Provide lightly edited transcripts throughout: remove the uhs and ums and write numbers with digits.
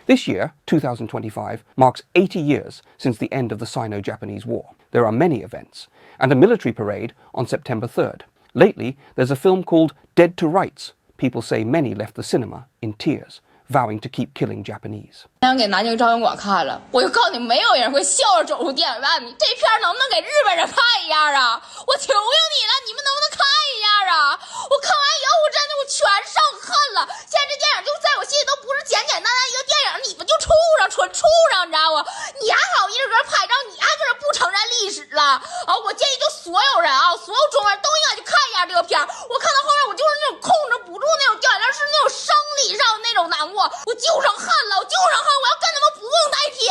This year, 2025, marks 80 years since the end of the Sino-Japanese War. There are many events, and a military parade on September 3rd. Lately, there's a film called Dead to Rights. People say many left the cinema in tears, vowing to keep killing Japanese. 给南京照相馆看了，我就告诉你，没有人会笑着走出电影院。你这片能不能给日本人看一下啊？我求求你了，你们能不能看一下啊？我看完以后，我真的全上恨了。现在这电影就在我心里都不是简简单单一个电影，你们就畜生，纯畜生，你知道吗？你还好意思搁这拍照，你还搁这不承认历史了啊？我建议就所有人啊，所有中国人都应该去看一下这个片儿。我看到后面，我就是那种控制不住那种掉眼泪，是那种生理上的那种难过，我就剩恨了，我就剩恨，我要跟他们不共戴天。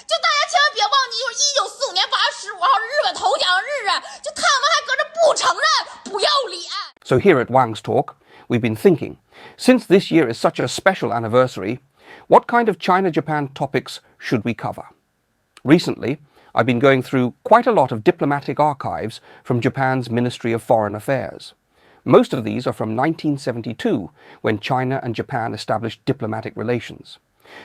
就大家千万别忘记，就是1945年8月15号日本投降日啊，就他们还搁这不承认，不要脸。So here at Wang's Talk, we've been thinking, since this year is such a special anniversary, what kind of China-Japan topics should we cover? Recently, I've been going through quite a lot of diplomatic archives from Japan's Ministry of Foreign Affairs. Most of these are from 1972, when China and Japan established diplomatic relations.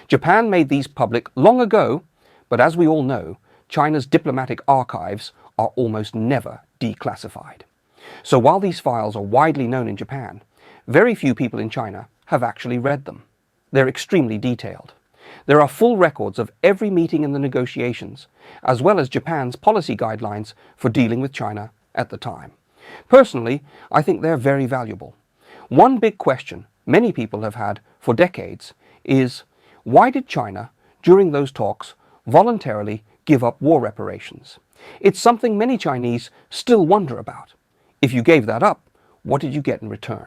Japan made these public long ago, but as we all know, China's diplomatic archives are almost never declassified. So while these files are widely known in Japan, very few people in China have actually read them. They're extremely detailed. There are full records of every meeting in the negotiations, as well as Japan's policy guidelines for dealing with China at the time. Personally, I think they're very valuable. One big question many people have had for decades is, why did China, during those talks, voluntarily give up war reparations? It's something many Chinese still wonder about. If you gave that up, what did you get in return?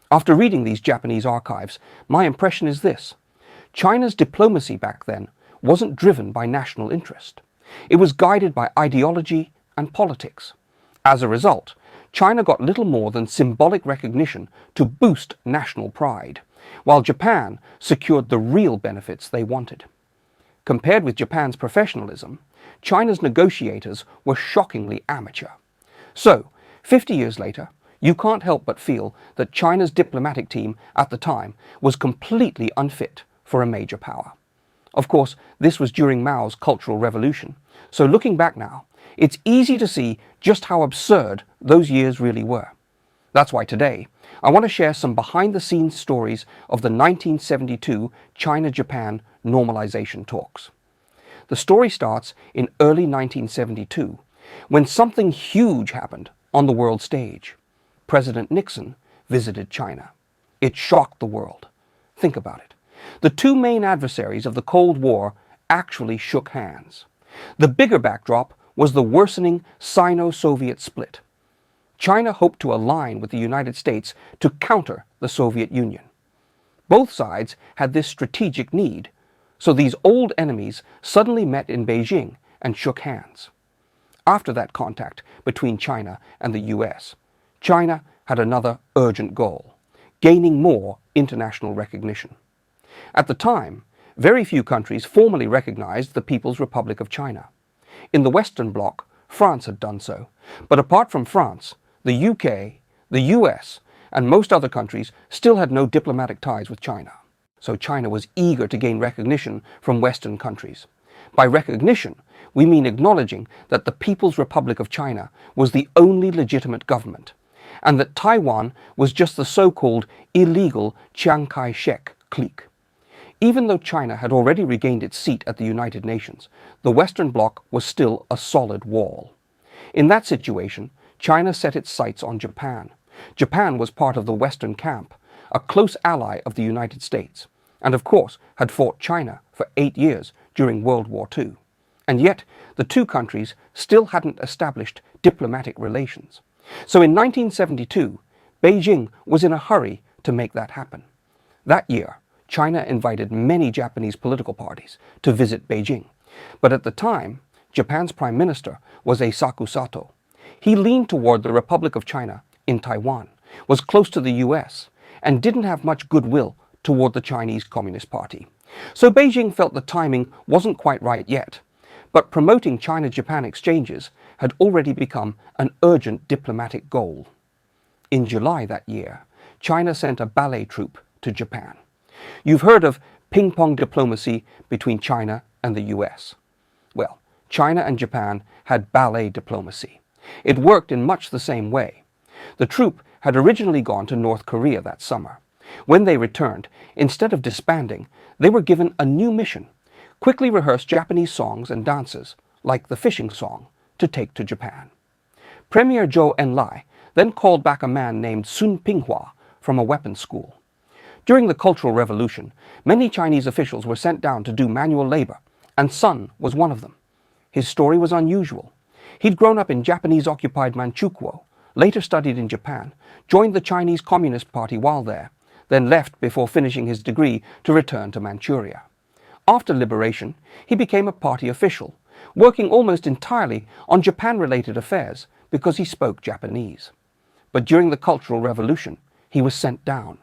After reading these Japanese archives, my impression is this. China's diplomacy back then wasn't driven by national interest. It was guided by ideology and politics. As a result, China got little more than symbolic recognition to boost national pride, while Japan secured the real benefits they wanted. Compared with Japan's professionalism, China's negotiators were shockingly amateur. So, 50 years later, you can't help but feel that China's diplomatic team at the time was completely unfit for a major power. Of course, this was during Mao's Cultural Revolution, so looking back now, it's easy to see just how absurd those years really were. That's why today, I want to share some behind-the-scenes stories of the 1972 China-Japan normalization talks. The story starts in early 1972, when something huge happened on the world stage. President Nixon visited China. It shocked the world. Think about it. The two main adversaries of the Cold War actually shook hands. The bigger backdrop was the worsening Sino-Soviet split. China hoped to align with the United States to counter the Soviet Union. Both sides had this strategic need, so these old enemies suddenly met in Beijing and shook hands. After that contact between China and the US, China had another urgent goal, gaining more international recognition. At the time, very few countries formally recognized the People's Republic of China. In the Western Bloc, France had done so, but apart from France, the UK, the US, and most other countries still had no diplomatic ties with China. So China was eager to gain recognition from Western countries. By recognition, we mean acknowledging that the People's Republic of China was the only legitimate government, and that Taiwan was just the so-called illegal Chiang Kai-shek clique. Even though China had already regained its seat at the United Nations, the Western Bloc was still a solid wall. In that situation, China set its sights on Japan. Japan was part of the Western camp, a close ally of the United States, and of course had fought China for 8 years during World War II. And yet, the two countries still hadn't established diplomatic relations. So in 1972, Beijing was in a hurry to make that happen. That year, China invited many Japanese political parties to visit Beijing. But at the time, Japan's Prime Minister was Eisaku Sato. He leaned toward the Republic of China in Taiwan, was close to the US, and didn't have much goodwill toward the Chinese Communist Party. So Beijing felt the timing wasn't quite right yet. But promoting China-Japan exchanges had already become an urgent diplomatic goal. In July that year, China sent a ballet troupe to Japan. You've heard of ping-pong diplomacy between China and the US. Well, China and Japan had ballet diplomacy. It worked in much the same way. The troupe had originally gone to North Korea that summer. When they returned, instead of disbanding, they were given a new mission: quickly rehearse Japanese songs and dances, like the fishing song, to take to Japan. Premier Zhou Enlai then called back a man named Sun Pinghua from a weapons school. During the Cultural Revolution, many Chinese officials were sent down to do manual labor, and Sun was one of them. His story was unusual. He'd grown up in Japanese-occupied Manchukuo, later studied in Japan, joined the Chinese Communist Party while there, then left before finishing his degree to return to Manchuria. After liberation, he became a party official, working almost entirely on Japan-related affairs because he spoke Japanese. But during the Cultural Revolution, he was sent down.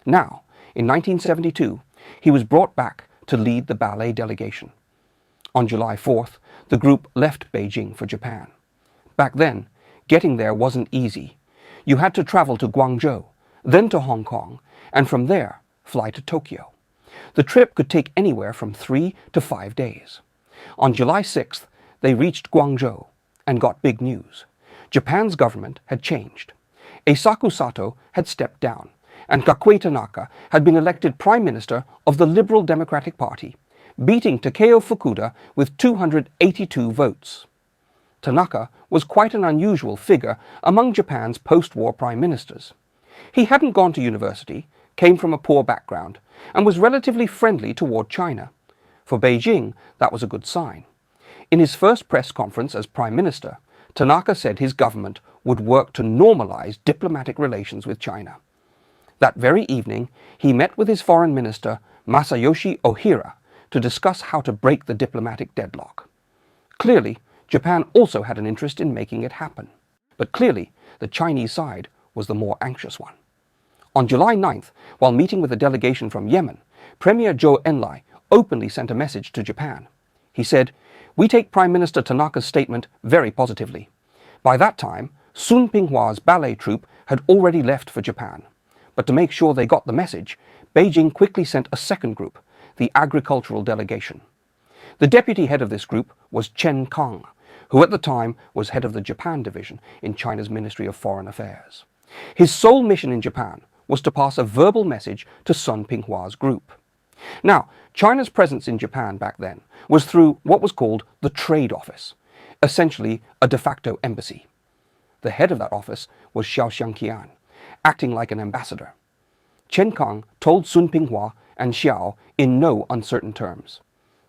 Now, in 1972, he was brought back to lead the ballet delegation. On July 4th, the group left Beijing for Japan. Back then, getting there wasn't easy. You had to travel to Guangzhou, then to Hong Kong, and from there, fly to Tokyo. The trip could take anywhere from 3 to 5 days. On July 6th, they reached Guangzhou and got big news. Japan's government had changed. Eisaku Sato had stepped down, and Gakue Tanaka had been elected Prime Minister of the Liberal Democratic Party, beating Takeo Fukuda with 282 votes. Tanaka was quite an unusual figure among Japan's post-war prime ministers. He hadn't gone to university, came from a poor background, and was relatively friendly toward China. For Beijing, that was a good sign. In his first press conference as Prime Minister, Tanaka said his government would work to normalize diplomatic relations with China. That very evening, he met with his foreign minister, Masayoshi Ohira, to discuss how to break the diplomatic deadlock. Clearly, Japan also had an interest in making it happen. But clearly, the Chinese side was the more anxious one. On July 9th, while meeting with a delegation from Yemen, Premier Zhou Enlai openly sent a message to Japan. He said, "We take Prime Minister Tanaka's statement very positively." By that time, Sun Pinghua's ballet troupe had already left for Japan. But to make sure they got the message, Beijing quickly sent a second group, the agricultural delegation. The deputy head of this group was Chen Kang, who at the time was head of the Japan division in China's Ministry of Foreign Affairs. His sole mission in Japan was to pass a verbal message to Sun Pinghua's group. Now, China's presence in Japan back then was through what was called the Trade Office, essentially a de facto embassy. The head of that office was Xiao Xiangqian, acting like an ambassador. Chen Kang told Sun Pinghua and Xiao in no uncertain terms,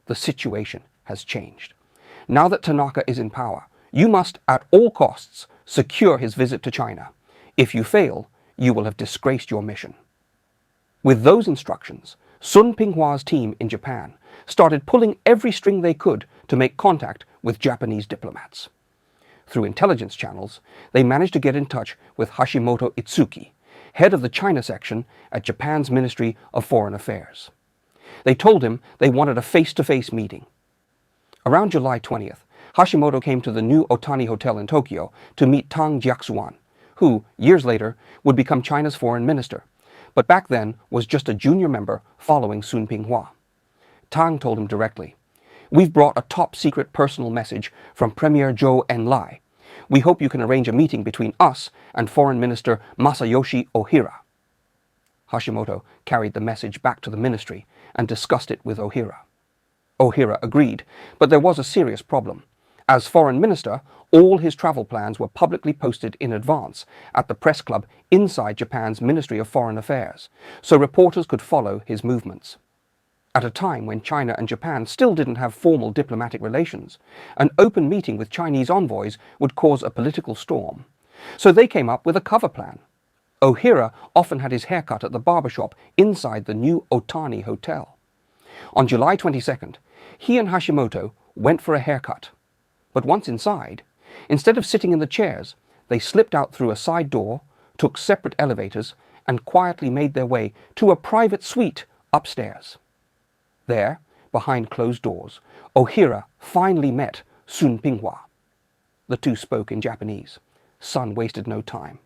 "The situation has changed. Now that Tanaka is in power, you must at all costs secure his visit to China. If you fail, you will have disgraced your mission." With those instructions, Sun Pinghua's team in Japan started pulling every string they could to make contact with Japanese diplomats. Through intelligence channels, they managed to get in touch with Hashimoto Itsuki, head of the China section at Japan's Ministry of Foreign Affairs. They told him they wanted a face-to-face meeting. Around July 20th, Hashimoto came to the new Otani Hotel in Tokyo to meet Tang Jiaxuan, who, years later, would become China's foreign minister, but back then was just a junior member following Sun Pinghua. Tang told him directly, "We've brought a top-secret personal message from Premier Zhou Enlai. We hope you can arrange a meeting between us and Foreign Minister Masayoshi Ohira." Hashimoto carried the message back to the ministry and discussed it with Ohira. Ohira agreed, but there was a serious problem. As foreign minister, all his travel plans were publicly posted in advance at the press club inside Japan's Ministry of Foreign Affairs, so reporters could follow his movements. At a time when China and Japan still didn't have formal diplomatic relations, an open meeting with Chinese envoys would cause a political storm. So they came up with a cover plan. Ohira often had his haircut at the barbershop inside the new Otani Hotel. On July 22nd, he and Hashimoto went for a haircut. But once inside, instead of sitting in the chairs, they slipped out through a side door, took separate elevators, and quietly made their way to a private suite upstairs. There, behind closed doors, Ohira finally met Sun Pinghua. The two spoke in Japanese. Sun wasted no time.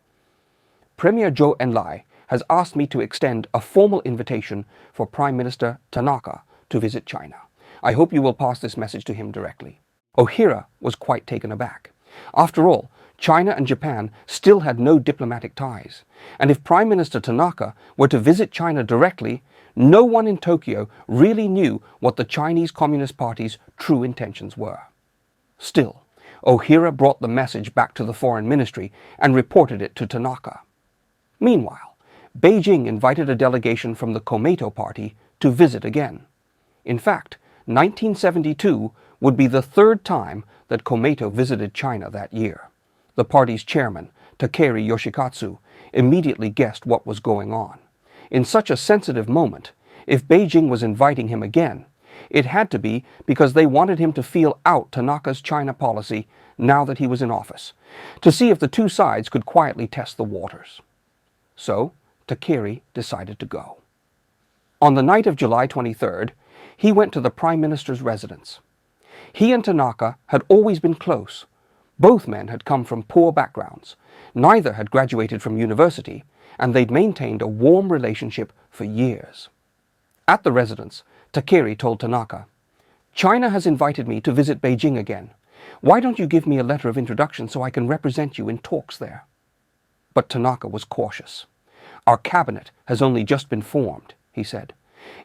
Premier Zhou Enlai has asked me to extend a formal invitation for Prime Minister Tanaka to visit China. I hope you will pass this message to him directly." Ohira was quite taken aback. After all, China and Japan still had no diplomatic ties, and if Prime Minister Tanaka were to visit China directly, no one in Tokyo really knew what the Chinese Communist Party's true intentions were. Still, Ohira brought the message back to the Foreign Ministry and reported it to Tanaka. Meanwhile, Beijing invited a delegation from the Komeito Party to visit again. In fact, 1972 would be the third time that Komeito visited China that year. The party's chairman, Takeri Yoshikatsu, immediately guessed what was going on. In such a sensitive moment, if Beijing was inviting him again, it had to be because they wanted him to feel out Tanaka's China policy now that he was in office, to see if the two sides could quietly test the waters. So, Takeri decided to go. On the night of July 23rd, he went to the Prime Minister's residence. He and Tanaka had always been close. Both men had come from poor backgrounds. Neither had graduated from university, and they'd maintained a warm relationship for years. At the residence, Takeri told Tanaka, "China has invited me to visit Beijing again. Why don't you give me a letter of introduction so I can represent you in talks there?" But Tanaka was cautious. "Our cabinet has only just been formed," he said.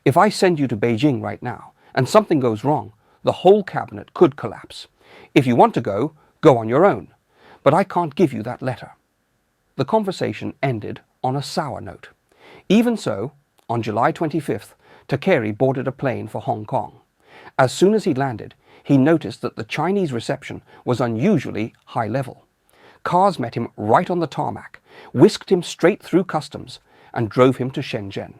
"If I send you to Beijing right now, and something goes wrong, the whole cabinet could collapse. If you want to go on your own. But I can't give you that letter." The conversation ended on a sour note. Even so, on July 25th, Takeri boarded a plane for Hong Kong. As soon as he landed, he noticed that the Chinese reception was unusually high level. Cars met him right on the tarmac, whisked him straight through customs, and drove him to Shenzhen.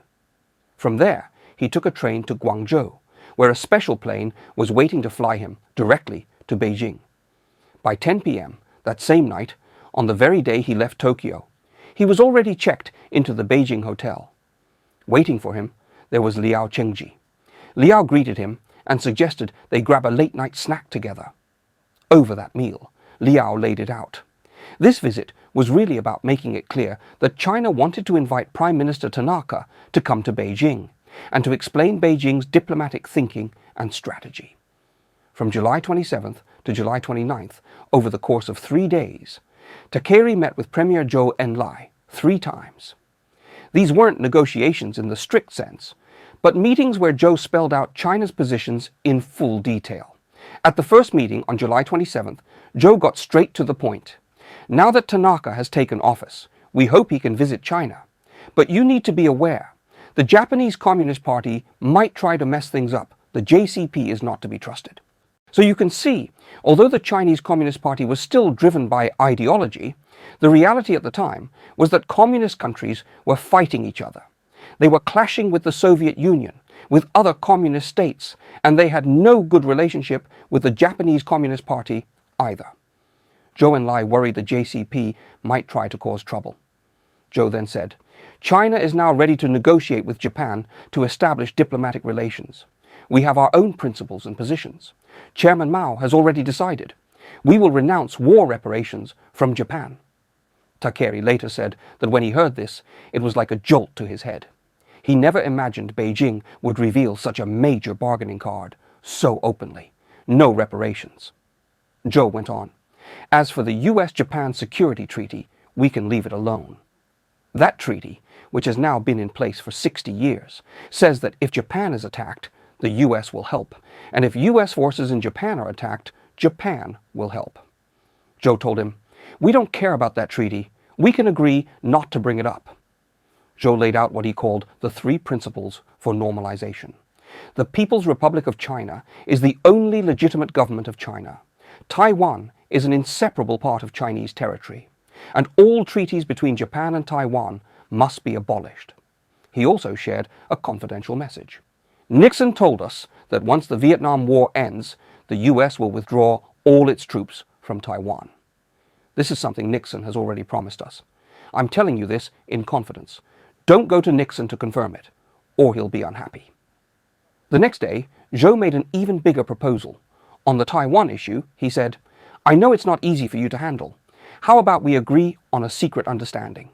From there, he took a train to Guangzhou, where a special plane was waiting to fly him directly to Beijing. By 10 p.m. that same night, on the very day he left Tokyo, he was already checked into the Beijing hotel. Waiting for him, there was Liao Chengji. Liao greeted him and suggested they grab a late-night snack together. Over that meal, Liao laid it out. This visit was really about making it clear that China wanted to invite Prime Minister Tanaka to come to Beijing and to explain Beijing's diplomatic thinking and strategy. From July 27th to July 29th, over the course of 3 days, Takeri met with Premier Zhou Enlai 3 times. These weren't negotiations in the strict sense, but meetings where Zhou spelled out China's positions in full detail. At the first meeting on July 27th, Zhou got straight to the point. "Now that Tanaka has taken office, we hope he can visit China. But you need to be aware, the Japanese Communist Party might try to mess things up. The JCP is not to be trusted." So you can see, although the Chinese Communist Party was still driven by ideology, the reality at the time was that communist countries were fighting each other. They were clashing with the Soviet Union, with other communist states, and they had no good relationship with the Japanese Communist Party either. Zhou Enlai worried the JCP might try to cause trouble. Zhou then said, "China is now ready to negotiate with Japan to establish diplomatic relations. We have our own principles and positions. Chairman Mao has already decided. We will renounce war reparations from Japan." Takeri later said that when he heard this, it was like a jolt to his head. He never imagined Beijing would reveal such a major bargaining card so openly. No reparations. Zhou went on, "As for the US-Japan Security Treaty, we can leave it alone. That treaty, which has now been in place for 60 years, says that if Japan is attacked, the US will help, and if US forces in Japan are attacked, Japan will help." Zhou told him, "We don't care about that treaty. We can agree not to bring it up." Zhou laid out what he called the 3 principles for normalization. The People's Republic of China is the only legitimate government of China. Taiwan is an inseparable part of Chinese territory, and all treaties between Japan and Taiwan must be abolished. He also shared a confidential message. "Nixon told us that once the Vietnam War ends, the US will withdraw all its troops from Taiwan. This is something Nixon has already promised us. I'm telling you this in confidence. Don't go to Nixon to confirm it, or he'll be unhappy." The next day, Zhou made an even bigger proposal. On the Taiwan issue, he said, "I know it's not easy for you to handle. How about we agree on a secret understanding?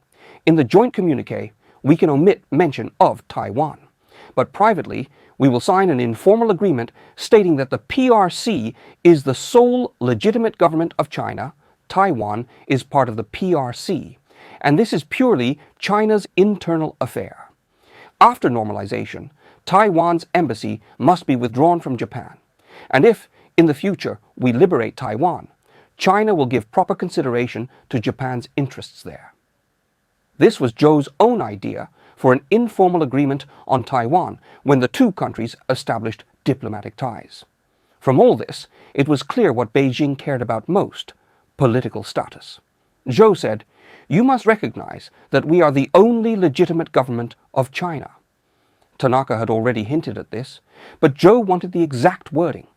In the joint communique, we can omit mention of Taiwan. But privately, we will sign an informal agreement stating that the PRC is the sole legitimate government of China, Taiwan is part of the PRC, and this is purely China's internal affair. After normalization, Taiwan's embassy must be withdrawn from Japan, and if, in the future, we liberate Taiwan, China will give proper consideration to Japan's interests there. This was Zhou's own idea for an informal agreement on Taiwan when the two countries established diplomatic ties. From all this, it was clear what Beijing cared about most: political status. Zhou said, "You must recognize that we are the only legitimate government of China." Tanaka had already hinted at this, but Zhou wanted the exact wording.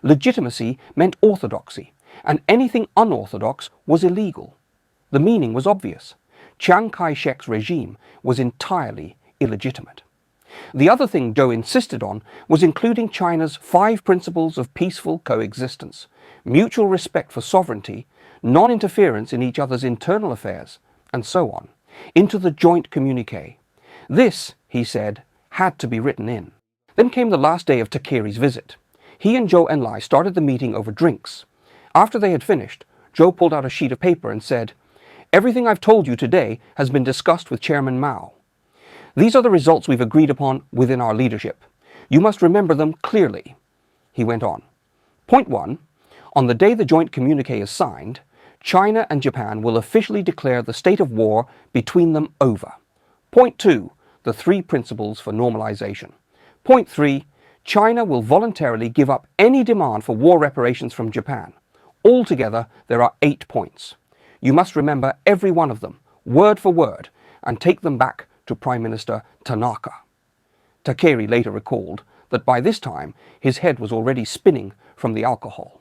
Legitimacy meant orthodoxy, and anything unorthodox was illegal. The meaning was obvious. Chiang Kai-shek's regime was entirely illegitimate. The other thing Zhou insisted on was including China's 5 principles of peaceful coexistence, mutual respect for sovereignty, non-interference in each other's internal affairs, and so on, into the joint communiqué. This, he said, had to be written in. Then came the last day of Takeri's visit. He and Zhou Enlai started the meeting over drinks. After they had finished, Zhou pulled out a sheet of paper and said, "Everything I've told you today has been discussed with Chairman Mao. These are the results we've agreed upon within our leadership. You must remember them clearly." He went on. Point 1. On the day the joint communiqué is signed, China and Japan will officially declare the state of war between them over. Point 2. The 3 principles for normalization. Point 3. China will voluntarily give up any demand for war reparations from Japan. Altogether, there are 8 points. You must remember every one of them, word for word, and take them back to Prime Minister Tanaka. Takeri later recalled that by this time his head was already spinning from the alcohol.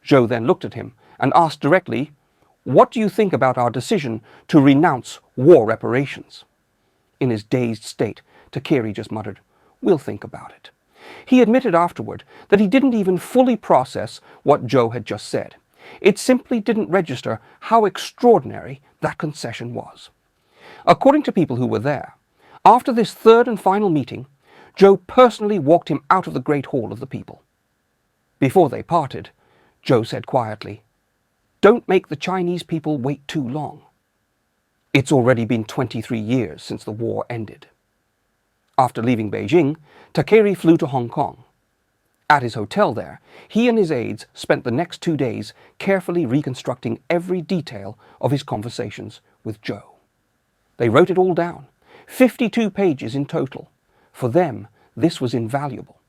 Zhou then looked at him and asked directly, "What do you think about our decision to renounce war reparations?" In his dazed state, Takeri just muttered, "We'll think about it." He admitted afterward that he didn't even fully process what Zhou had just said. It simply didn't register how extraordinary that concession was. According to people who were there, after this third and final meeting, Zhou personally walked him out of the Great Hall of the People. Before they parted, Zhou said quietly, "Don't make the Chinese people wait too long. It's already been 23 years since the war ended." After leaving Beijing, Takeri flew to Hong Kong. At his hotel there, he and his aides spent the next 2 days carefully reconstructing every detail of his conversations with Zhou. They wrote it all down, 52 pages in total. For them, this was invaluable.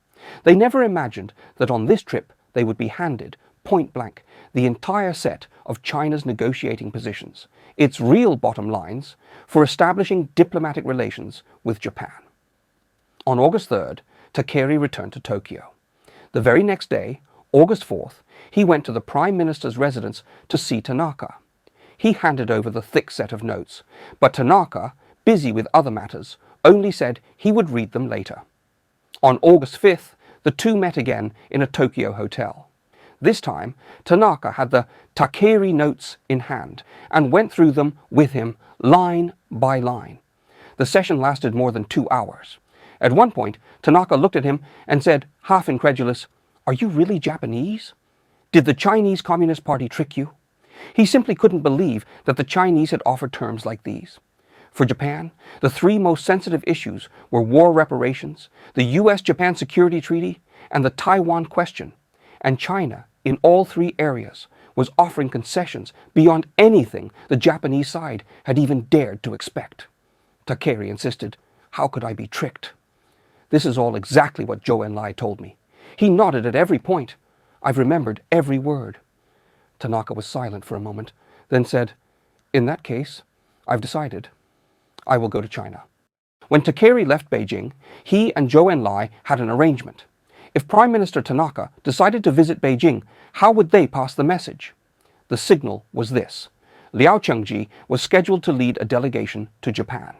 They never imagined that on this trip they would be handed, point blank, the entire set of China's negotiating positions, its real bottom lines for establishing diplomatic relations with Japan. On August 3rd, Takeri returned to Tokyo. The very next day, August 4th, he went to the Prime Minister's residence to see Tanaka. He handed over the thick set of notes, but Tanaka, busy with other matters, only said he would read them later. On August 5th, the two met again in a Tokyo hotel. This time, Tanaka had the Takeri notes in hand and went through them with him line by line. The session lasted more than 2 hours. At one point, Tanaka looked at him and said, half incredulous, "Are you really Japanese? Did the Chinese Communist Party trick you?" He simply couldn't believe that the Chinese had offered terms like these. For Japan, the 3 most sensitive issues were war reparations, the US-Japan Security Treaty, and the Taiwan question. And China, in all 3 areas, was offering concessions beyond anything the Japanese side had even dared to expect. Takeri insisted, "How could I be tricked?" "This is all exactly what Zhou Enlai told me. He nodded at every point. I've remembered every word." Tanaka was silent for a moment, then said, "In that case, I've decided. I will go to China." When Takeri left Beijing, he and Zhou Enlai had an arrangement. If Prime Minister Tanaka decided to visit Beijing, how would they pass the message? The signal was this. Liao Chengji was scheduled to lead a delegation to Japan.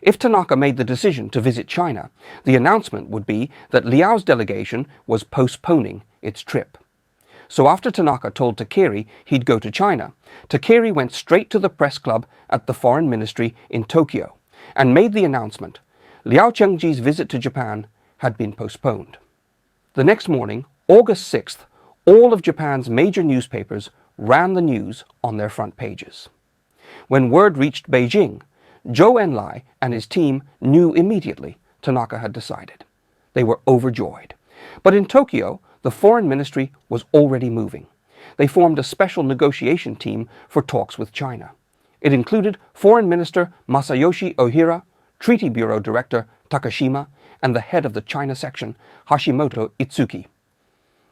If Tanaka made the decision to visit China, the announcement would be that Liao's delegation was postponing its trip. So after Tanaka told Takeri he'd go to China, Takeri went straight to the press club at the Foreign Ministry in Tokyo and made the announcement Liao Chengji's visit to Japan had been postponed. The next morning, August 6th, all of Japan's major newspapers ran the news on their front pages. When word reached Beijing, Zhou Enlai and his team knew immediately Tanaka had decided. They were overjoyed. But in Tokyo, the foreign ministry was already moving. They formed a special negotiation team for talks with China. It included Foreign Minister Masayoshi Ohira, Treaty Bureau Director Takashima, and the head of the China section, Hashimoto Itsuki.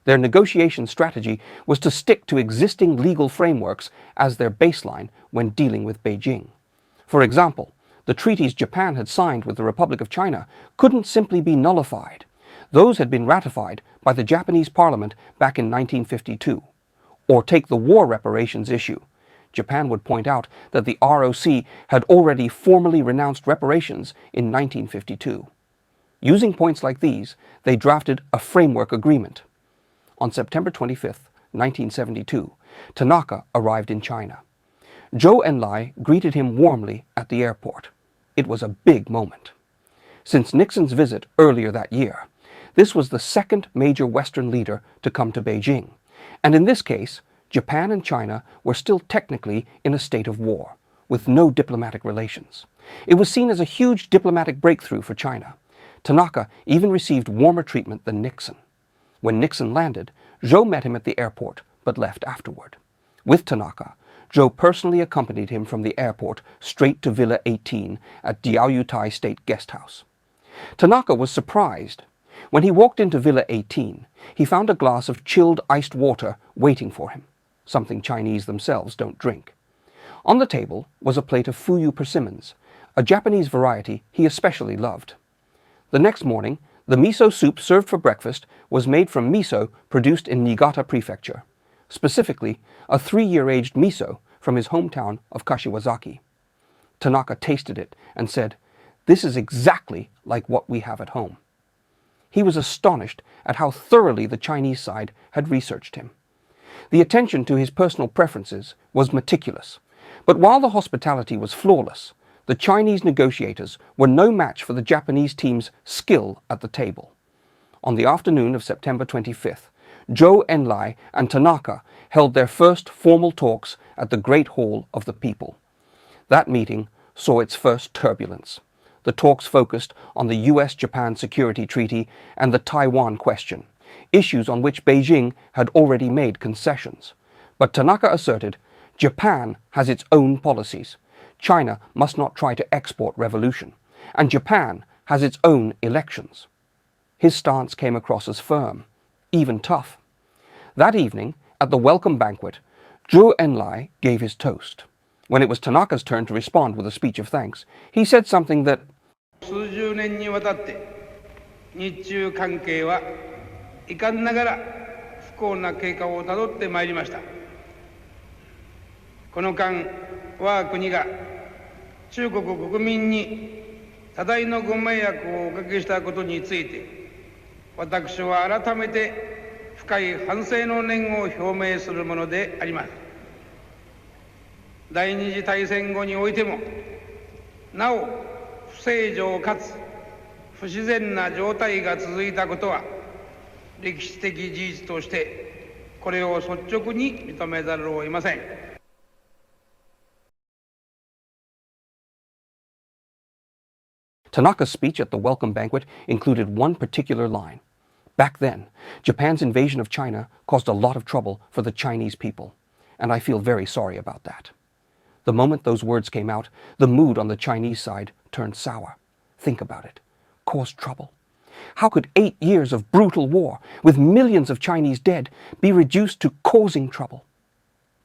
Their negotiation strategy was to stick to existing legal frameworks as their baseline when dealing with Beijing. For example, the treaties Japan had signed with the Republic of China couldn't simply be nullified. Those had been ratified by the Japanese Parliament back in 1952. Or take the war reparations issue. Japan would point out that the ROC had already formally renounced reparations in 1952. Using points like these, they drafted a framework agreement. On September 25, 1972, Tanaka arrived in China. Zhou Enlai greeted him warmly at the airport. It was a big moment. Since Nixon's visit earlier that year, this was the second major Western leader to come to Beijing. And in this case, Japan and China were still technically in a state of war, with no diplomatic relations. It was seen as a huge diplomatic breakthrough for China. Tanaka even received warmer treatment than Nixon. When Nixon landed, Zhou met him at the airport, but left afterward. With Tanaka, Zhou personally accompanied him from the airport straight to Villa 18 at Diaoyutai State Guest House. Tanaka was surprised. When he walked into Villa 18, he found a glass of chilled iced water waiting for him, something Chinese themselves don't drink. On the table was a plate of fuyu persimmons, a Japanese variety he especially loved. The next morning, the miso soup served for breakfast was made from miso produced in Niigata Prefecture, specifically a 3-year-aged miso from his hometown of Kashiwazaki. Tanaka tasted it and said, "This is exactly like what we have at home." He was astonished at how thoroughly the Chinese side had researched him. The attention to his personal preferences was meticulous, but while the hospitality was flawless, the Chinese negotiators were no match for the Japanese team's skill at the table. On the afternoon of September 25th, Zhou Enlai and Tanaka held their first formal talks at the Great Hall of the People. That meeting saw its first turbulence. The talks focused on the US-Japan Security Treaty and the Taiwan question, issues on which Beijing had already made concessions. But Tanaka asserted, Japan has its own policies. China must not try to export revolution. And Japan has its own elections. His stance came across as firm, even tough. That evening, at the welcome banquet, Zhou Enlai gave his toast. When it was Tanaka's turn to respond with a speech of thanks, he said something that 数十年にわたって日中関係は遺憾ながら不幸な経過をたどってまいりました。この間、我が国が中国国民に多大のご迷惑をおかけしたことについて、私は改めて深い反省の念を表明するものであります。第二次大戦後においても、なお不正常かつ不自然な状態が続いたことは歴史的事実としてこれを率直に認めざるを得ません。Tanaka's speech at the welcome banquet included one particular line. Back then, Japan's invasion of China caused a lot of trouble for the Chinese people, and I feel very sorry about that. The moment those words came out, the mood on the Chinese side turned sour. Think about it. Caused trouble. How could 8 years of brutal war, with millions of Chinese dead, be reduced to causing trouble?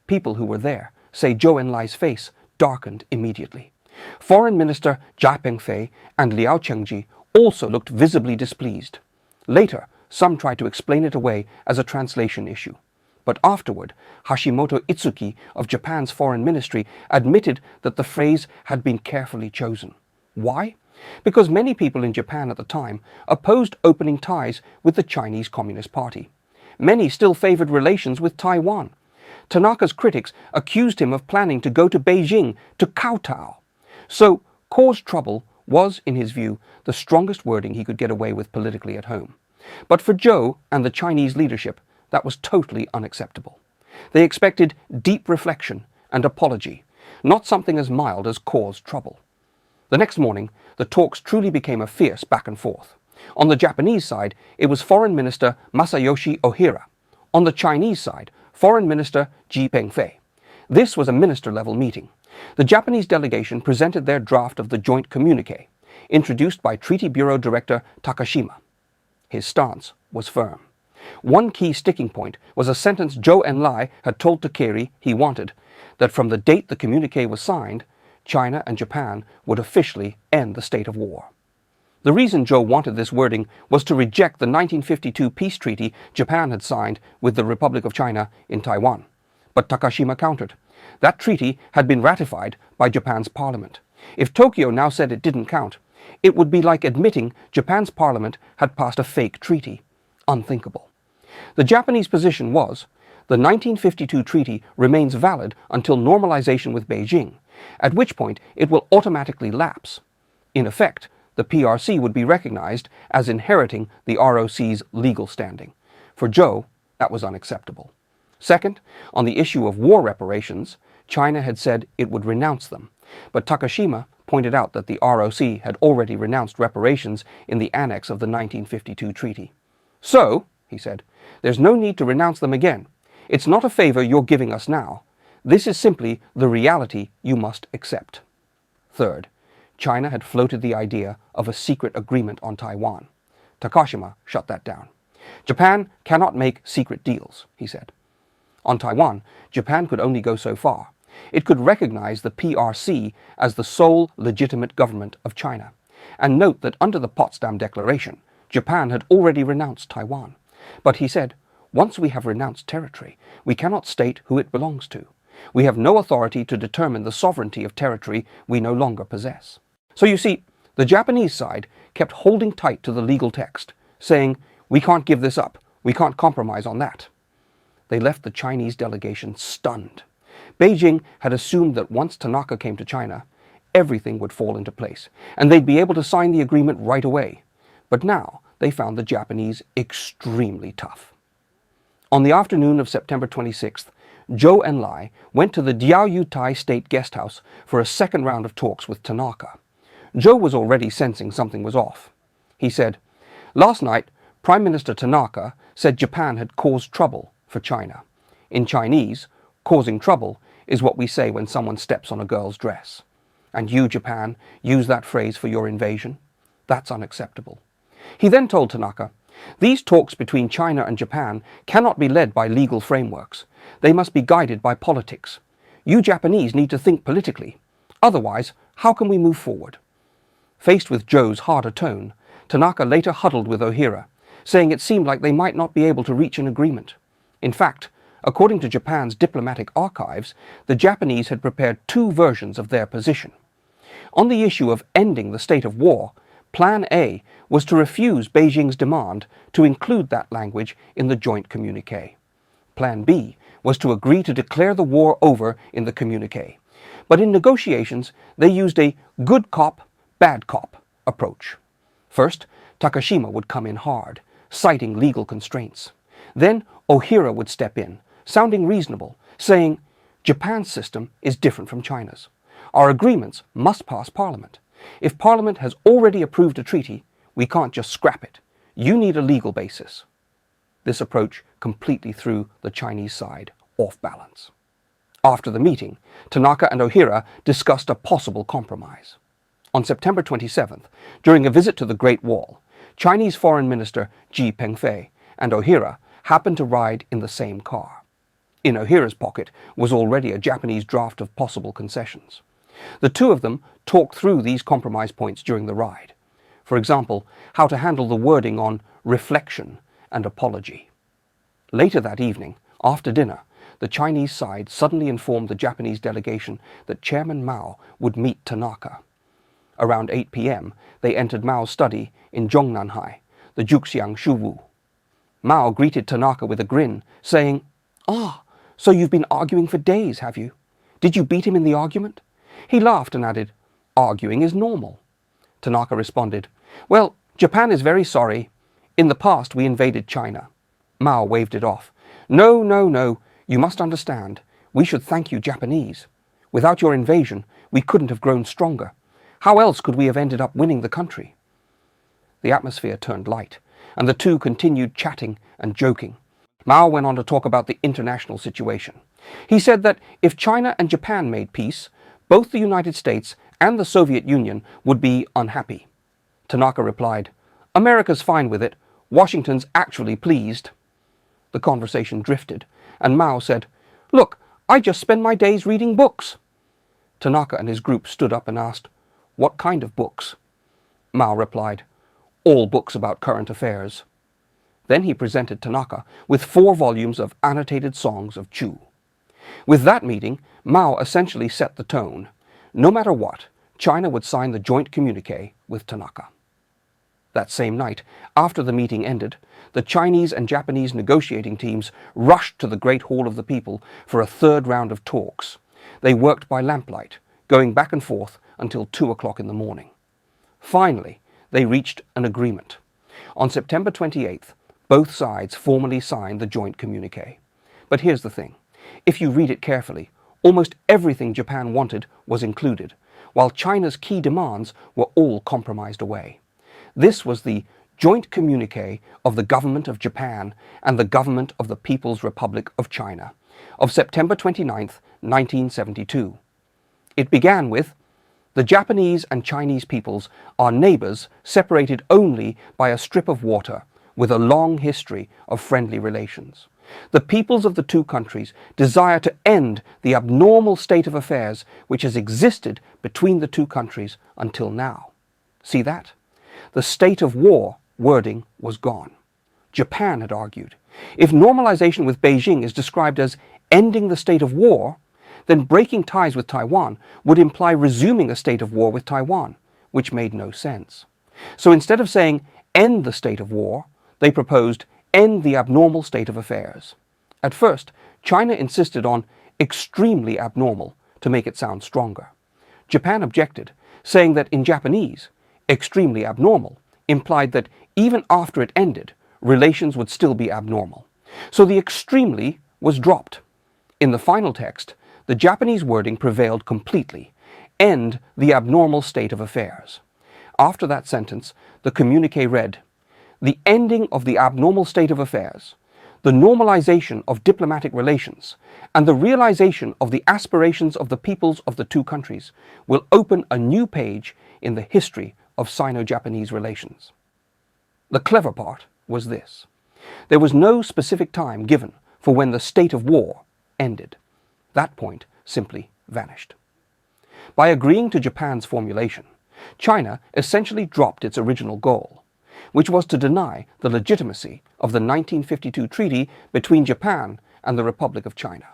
People who were there say Zhou Enlai's face darkened immediately. Foreign Minister Jia Pengfei and Liao Chengji also looked visibly displeased. Later, some tried to explain it away as a translation issue. But afterward, Hashimoto Itsuki of Japan's foreign ministry admitted that the phrase had been carefully chosen. Why? Because many people in Japan at the time opposed opening ties with the Chinese Communist Party. Many still favored relations with Taiwan. Tanaka's critics accused him of planning to go to Beijing to kowtow. So, Cause trouble was, in his view, the strongest wording he could get away with politically at home. But for Zhou and the Chinese leadership, that was totally unacceptable. They expected deep reflection and apology, not something as mild as cause trouble. The next morning, the talks truly became a fierce back and forth. On the Japanese side, it was Foreign Minister Masayoshi Ohira. On the Chinese side, Foreign Minister Ji Pengfei. This was a minister-level meeting. The Japanese delegation presented their draft of the joint communique, introduced by Treaty Bureau Director Takashima. His stance was firm. One key sticking point was a sentence Zhou Enlai had told Takeri he wanted, that from the date the communique was signed, China and Japan would officially end the state of war. The reason Zhou wanted this wording was to reject the 1952 peace treaty Japan had signed with the Republic of China in Taiwan. But Takashima countered. That treaty had been ratified by Japan's parliament. If Tokyo now said it didn't count, it would be like admitting Japan's parliament had passed a fake treaty. Unthinkable. The Japanese position was, the 1952 treaty remains valid until normalization with Beijing, at which point it will automatically lapse. In effect, the PRC would be recognized as inheriting the ROC's legal standing. For Zhou, that was unacceptable. Second, on the issue of war reparations, China had said it would renounce them, but Takashima pointed out that the ROC had already renounced reparations in the annex of the 1952 treaty. So, he said, there's no need to renounce them again. It's not a favor you're giving us now. This is simply the reality you must accept. Third, China had floated the idea of a secret agreement on Taiwan. Takashima shut that down. Japan cannot make secret deals, he said. On Taiwan, Japan could only go so far. It could recognize the PRC as the sole legitimate government of China, and note that under the Potsdam Declaration, Japan had already renounced Taiwan. But he said, once we have renounced territory, we cannot state who it belongs to. We have no authority to determine the sovereignty of territory we no longer possess. So you see, the Japanese side kept holding tight to the legal text, saying, we can't give this up, we can't compromise on that. They left the Chinese delegation stunned. Beijing had assumed that once Tanaka came to China, everything would fall into place, and they'd be able to sign the agreement right away. But now they found the Japanese extremely tough. On the afternoon of September 26th, Zhou Enlai went to the Diaoyutai State Guest House for a second round of talks with Tanaka. Zhou was already sensing something was off. He said, last night, Prime Minister Tanaka said Japan had caused trouble for China. In Chinese, causing trouble is what we say when someone steps on a girl's dress. And you, Japan, use that phrase for your invasion? That's unacceptable. He then told Tanaka, these talks between China and Japan cannot be led by legal frameworks. They must be guided by politics. You Japanese need to think politically. Otherwise, how can we move forward? Faced with Zhou's harder tone, Tanaka later huddled with Ohira, saying it seemed like they might not be able to reach an agreement. In fact, according to Japan's diplomatic archives, the Japanese had prepared two versions of their position. On the issue of ending the state of war, Plan A was to refuse Beijing's demand to include that language in the joint communique. Plan B was to agree to declare the war over in the communique. But in negotiations, they used a good cop, bad cop approach. First, Takashima would come in hard, citing legal constraints. Then Ohira would step in, sounding reasonable, saying, Japan's system is different from China's. Our agreements must pass Parliament. If Parliament has already approved a treaty, we can't just scrap it. You need a legal basis. This approach completely threw the Chinese side off balance. After the meeting, Tanaka and Ohira discussed a possible compromise. On September 27th, during a visit to the Great Wall, Chinese Foreign Minister Ji Pengfei and Ohira happened to ride in the same car. In Ohira's pocket was already a Japanese draft of possible concessions. The two of them talked through these compromise points during the ride. For example, how to handle the wording on reflection and apology. Later that evening, after dinner, the Chinese side suddenly informed the Japanese delegation that Chairman Mao would meet Tanaka. Around 8 p.m., they entered Mao's study in Zhongnanhai, the Juxiang Shuwu. Mao greeted Tanaka with a grin, saying, so you've been arguing for days, have you? Did you beat him in the argument? He laughed and added, Arguing is normal. Tanaka responded, "Well, Japan is very sorry. In the past we invaded China." Mao waved it off. "No, no, no. You must understand. We should thank you Japanese. Without your invasion, we couldn't have grown stronger. How else could we have ended up winning the country?" The atmosphere turned light, and the two continued chatting and joking. Mao went on to talk about the international situation. He said that if China and Japan made peace, both the United States and the Soviet Union would be unhappy. Tanaka replied, "America's fine with it. Washington's actually pleased." The conversation drifted, and Mao said, "Look, I just spend my days reading books." Tanaka and his group stood up and asked, "What kind of books?" Mao replied, "All books about current affairs." Then he presented Tanaka with 4 volumes of annotated songs of Chu. With that meeting, Mao essentially set the tone. No matter what, China would sign the joint communique with Tanaka. That same night, after the meeting ended, the Chinese and Japanese negotiating teams rushed to the Great Hall of the People for a 3rd round of talks. They worked by lamplight, going back and forth until 2 o'clock in the morning. Finally, they reached an agreement. On September 28th, both sides formally signed the joint communique. But here's the thing. If you read it carefully, almost everything Japan wanted was included, while China's key demands were all compromised away. This was the joint communique of the Government of Japan and the Government of the People's Republic of China of September 29th, 1972. It began with, "The Japanese and Chinese peoples are neighbors separated only by a strip of water with a long history of friendly relations. The peoples of the two countries desire to end the abnormal state of affairs which has existed between the two countries until now." See that? The state of war wording was gone. Japan had argued, if normalization with Beijing is described as ending the state of war, then breaking ties with Taiwan would imply resuming a state of war with Taiwan, which made no sense. So instead of saying end the state of war, they proposed end the abnormal state of affairs. At first, China insisted on extremely abnormal to make it sound stronger. Japan objected, saying that in Japanese, extremely abnormal implied that even after it ended, relations would still be abnormal. So the extremely was dropped. In the final text, the Japanese wording prevailed completely, end the abnormal state of affairs. After that sentence, the communique read, "The ending of the abnormal state of affairs, the normalization of diplomatic relations, and the realization of the aspirations of the peoples of the two countries will open a new page in the history of Sino-Japanese relations." The clever part was this. There was no specific time given for when the state of war ended. That point simply vanished. By agreeing to Japan's formulation, China essentially dropped its original goal, which was to deny the legitimacy of the 1952 treaty between Japan and the Republic of China.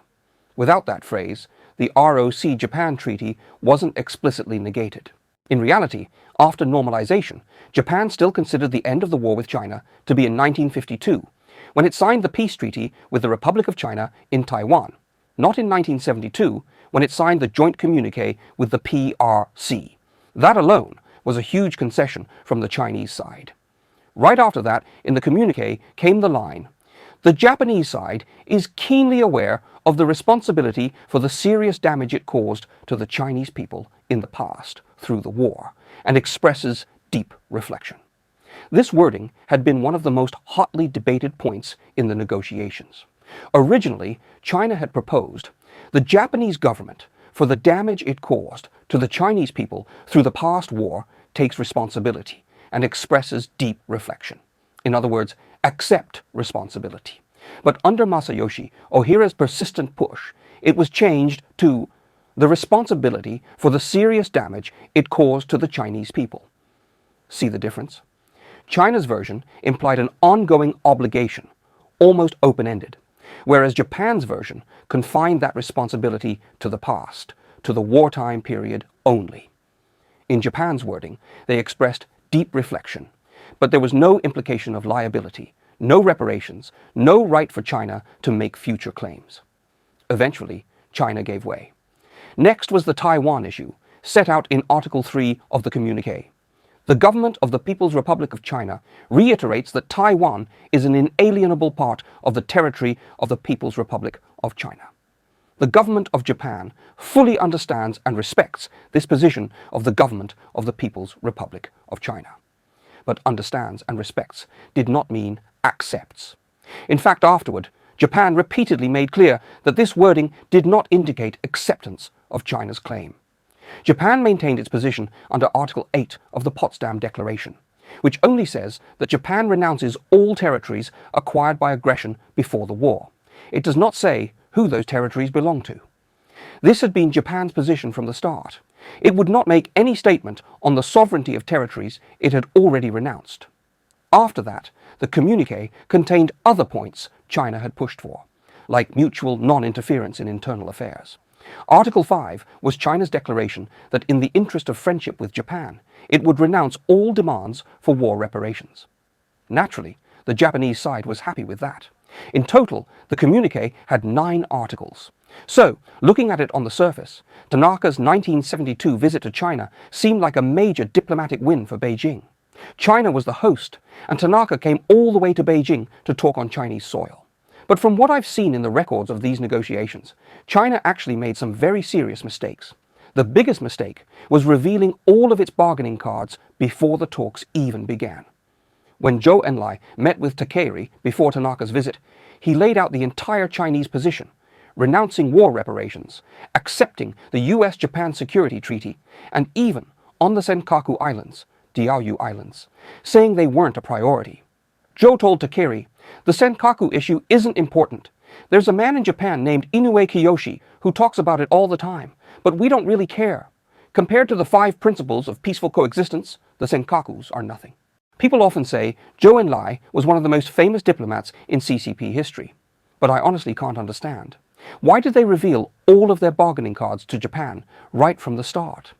Without that phrase, the ROC-Japan Treaty wasn't explicitly negated. In reality, after normalization, Japan still considered the end of the war with China to be in 1952, when it signed the peace treaty with the Republic of China in Taiwan, not in 1972, when it signed the joint communique with the PRC. That alone was a huge concession from the Chinese side. Right after that, in the communique came the line, "The Japanese side is keenly aware of the responsibility for the serious damage it caused to the Chinese people in the past through the war, and expresses deep reflection." This wording had been one of the most hotly debated points in the negotiations. Originally, China had proposed the Japanese government, for the damage it caused to the Chinese people through the past war, takes responsibility and expresses deep reflection. In other words, accept responsibility. But under Masayoshi Ohira's persistent push, it was changed to the responsibility for the serious damage it caused to the Chinese people. See the difference? China's version implied an ongoing obligation, almost open-ended, whereas Japan's version confined that responsibility to the past, to the wartime period only. In Japan's wording, they expressed deep reflection, but there was no implication of liability, no reparations, no right for China to make future claims. Eventually, China gave way. Next was the Taiwan issue, set out in Article 3 of the communiqué. The government of the People's Republic of China reiterates that Taiwan is an inalienable part of the territory of the People's Republic of China. The government of Japan fully understands and respects this position of the government of the People's Republic of China. But understands and respects did not mean accepts. In fact, afterward, Japan repeatedly made clear that this wording did not indicate acceptance of China's claim. Japan maintained its position under Article 8 of the Potsdam Declaration, which only says that Japan renounces all territories acquired by aggression before the war. It does not say who those territories belong to. This had been Japan's position from the start. It would not make any statement on the sovereignty of territories it had already renounced. After that, the communiqué contained other points China had pushed for, like mutual non-interference in internal affairs. Article 5 was China's declaration that in the interest of friendship with Japan, it would renounce all demands for war reparations. Naturally, the Japanese side was happy with that. In total, the communiqué had 9 articles. So, looking at it on the surface, Tanaka's 1972 visit to China seemed like a major diplomatic win for Beijing. China was the host, and Tanaka came all the way to Beijing to talk on Chinese soil. But from what I've seen in the records of these negotiations, China actually made some very serious mistakes. The biggest mistake was revealing all of its bargaining cards before the talks even began. When Zhou Enlai met with Takei before Tanaka's visit, he laid out the entire Chinese position, renouncing war reparations, accepting the US-Japan Security Treaty, and even, on the Senkaku Islands, Diaoyu Islands, saying they weren't a priority. Zhou told Takei, "The Senkaku issue isn't important. There's a man in Japan named Inoue Kiyoshi who talks about it all the time, but we don't really care. Compared to the 5 principles of peaceful coexistence, the Senkakus are nothing." People often say Zhou Enlai was one of the most famous diplomats in CCP history, but I honestly can't understand. Why did they reveal all of their bargaining cards to Japan right from the start?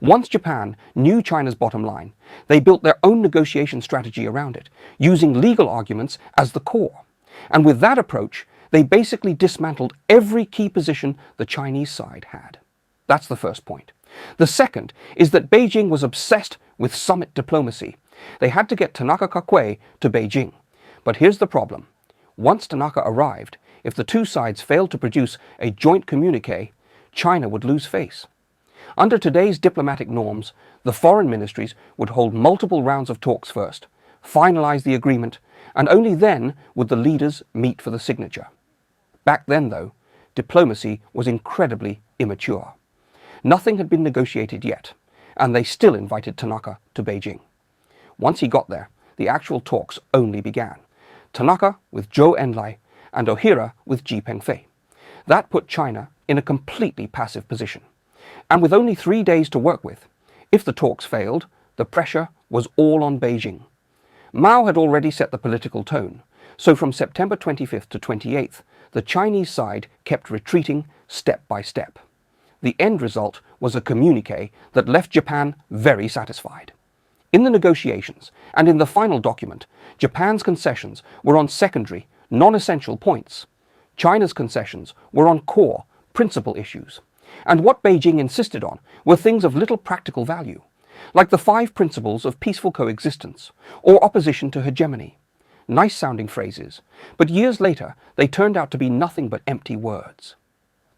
Once Japan knew China's bottom line, they built their own negotiation strategy around it, using legal arguments as the core. And with that approach, they basically dismantled every key position the Chinese side had. That's the first point. The second is that Beijing was obsessed with summit diplomacy. They had to get Tanaka Kakue to Beijing. But here's the problem. Once Tanaka arrived, if the two sides failed to produce a joint communiqué, China would lose face. Under today's diplomatic norms, the foreign ministries would hold multiple rounds of talks first, finalize the agreement, and only then would the leaders meet for the signature. Back then, though, diplomacy was incredibly immature. Nothing had been negotiated yet, and they still invited Tanaka to Beijing. Once he got there, the actual talks only began. Tanaka with Zhou Enlai and Ohira with Ji Pengfei. That put China in a completely passive position. And with only 3 days to work with, if the talks failed, the pressure was all on Beijing. Mao had already set the political tone, so from September 25th to 28th, the Chinese side kept retreating step by step. The end result was a communiqué that left Japan very satisfied. In the negotiations, and in the final document, Japan's concessions were on secondary, non-essential points. China's concessions were on core, principal issues. And what Beijing insisted on were things of little practical value, like the 5 principles of peaceful coexistence, or opposition to hegemony. Nice-sounding phrases, but years later they turned out to be nothing but empty words.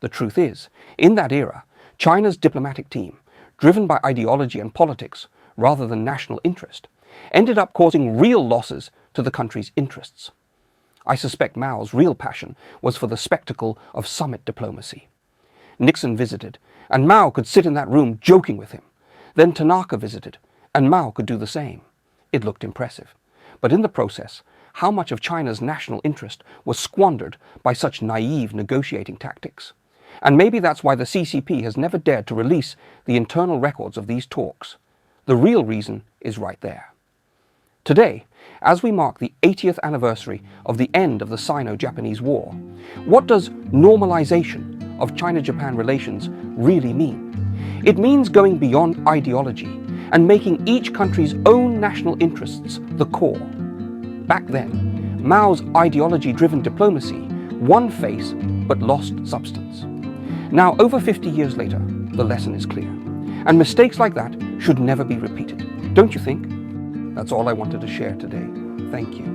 The truth is, in that era, China's diplomatic team, driven by ideology and politics rather than national interest, ended up causing real losses to the country's interests. I suspect Mao's real passion was for the spectacle of summit diplomacy. Nixon visited, and Mao could sit in that room joking with him. Then Tanaka visited, and Mao could do the same. It looked impressive. But in the process, how much of China's national interest was squandered by such naive negotiating tactics? And maybe that's why the CCP has never dared to release the internal records of these talks. The real reason is right there. Today, as we mark the 80th anniversary of the end of the Sino-Japanese War, what does normalization of China-Japan relations really mean? It means going beyond ideology and making each country's own national interests the core. Back then, Mao's ideology-driven diplomacy won face but lost substance. Now, over 50 years later, the lesson is clear. And mistakes like that should never be repeated. Don't you think? That's all I wanted to share today. Thank you.